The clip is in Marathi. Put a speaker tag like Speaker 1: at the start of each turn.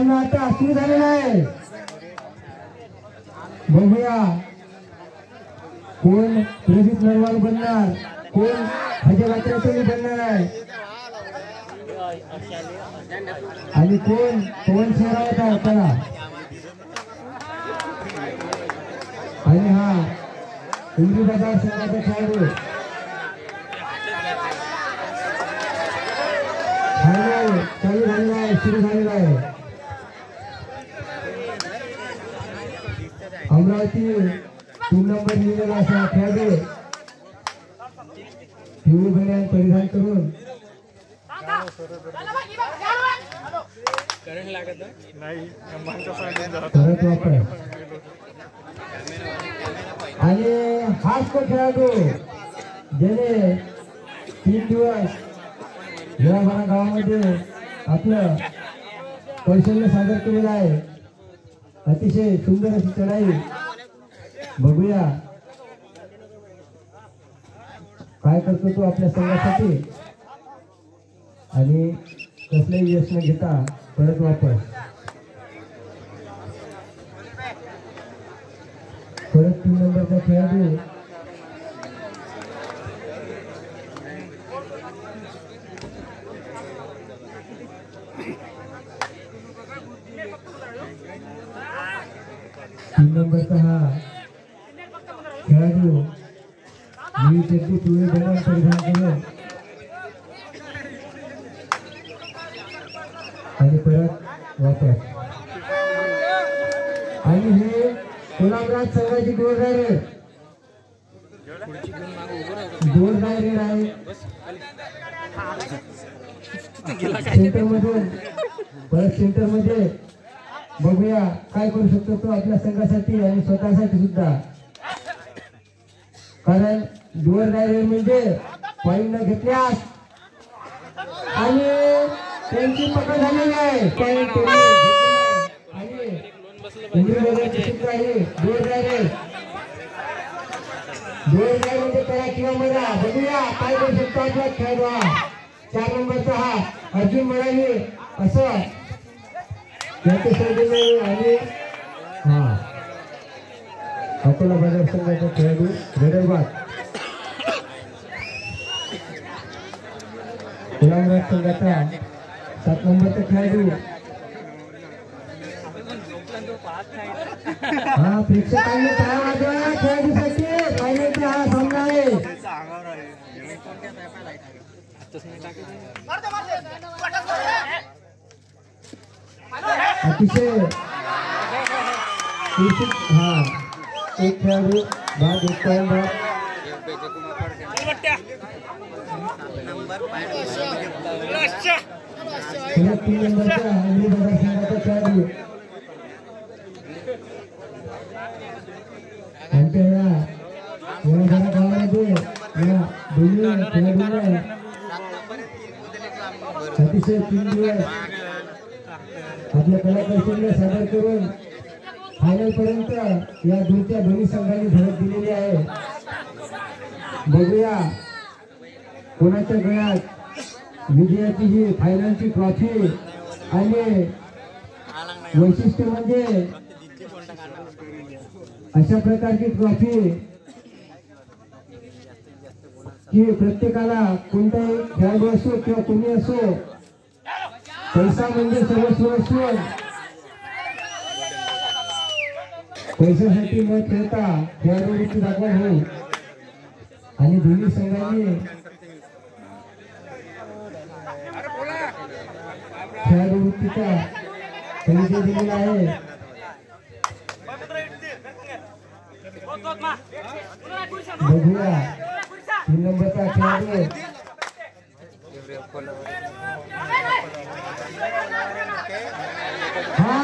Speaker 1: सामना आता सुरू झालेला आहे। बघूया कोण प्रदीप नरवाल बनणार, कोण अजय वात्रे बनणार आहे आणि कोण पवन शेरावत आहे त्याला। आणि हा इंद्री बाजार संघाचा खेळाडू चालू झालेला आहे, सुरू झालेला आहे। अमरावती 3 नंबर लिहिलेला असा खेळाडू पिवळी बनियान परिधान करून परत वापर आणि हाच तो खेळाडू ज्याने 3 दिवस जळाबारा गावामध्ये आपलं कौशल्य सादर केलेलं आहे। अतिशय सुंदर अशी चढाई। बघूया काय करतो तो आपल्या संघासाठी आणि कसलेही यश न घेता परत वापस परत 3 नंबरचा खेळाडू नंबरचा हा खेळाडू मी चड्डी पिवळी बनियान परिधान करून आणि परत वापस आणि हे कोल्हापुरात संघाची दोन डायरेक्ट आहे। सेंटर मधून परत सेंटर मध्ये बघूया काय करू शकतो तो आपल्या संघासाठी आणि स्वतःसाठी सुद्धा, कारण डोअर डायरेक्ट म्हणजे पॉइंट न घेतल्यास आणि त्यांची पकड झालेली आहे पॉइंट आणि सुद्धा आहे डोअर डायरेक्ट म्हणजे करा किंवा म्हणा। बघूया काय करू शकतो आपला खेळाडू 4 नंबरचा हा अर्जुन म्हणाले असं आणि हा अकोला बाजार संघाचा खेळाडू गडलबाग कोल्हापुरात संघाचा 7 नंबरचा खेळाडू हा प्रेक्षकांनी टाळ्या वाजवा खेळाडूसाठी। फायनलचा हा सामना आहे। अतिशय हा एक खेळाडू बाद 1 पॉइंट बाद 3 नंबरचा इंद्री बाजार संघाचा खेळाडू आमच्या या गावामध्ये या दोन्ही खेळाडूंना अतिशय 3 दिवस आपल्या कला कौशल्य सादर करून फायनल पर्यंत या दूरच्या दोन्ही संघांनी धडक दिलेली आहे। बघूया कोणाच्या गळ्यात विजयाची ही फायनलची ट्रॉफी आणि वैशिष्ट्य म्हणजे अशा प्रकारची ट्रॉफी की प्रत्येकाला कोणताही खेळाडू असो किंवा कोणी असो पैसा म्हणजे सर्वस्व असून पैशासाठी न खेळता खेळाडूची दाखवण होईल आणि दोन्ही संघांनी खेळाडू वृत्तीचा परिचय दिलेला आहे। बघूया 3 नंबरचा खेळाडू हा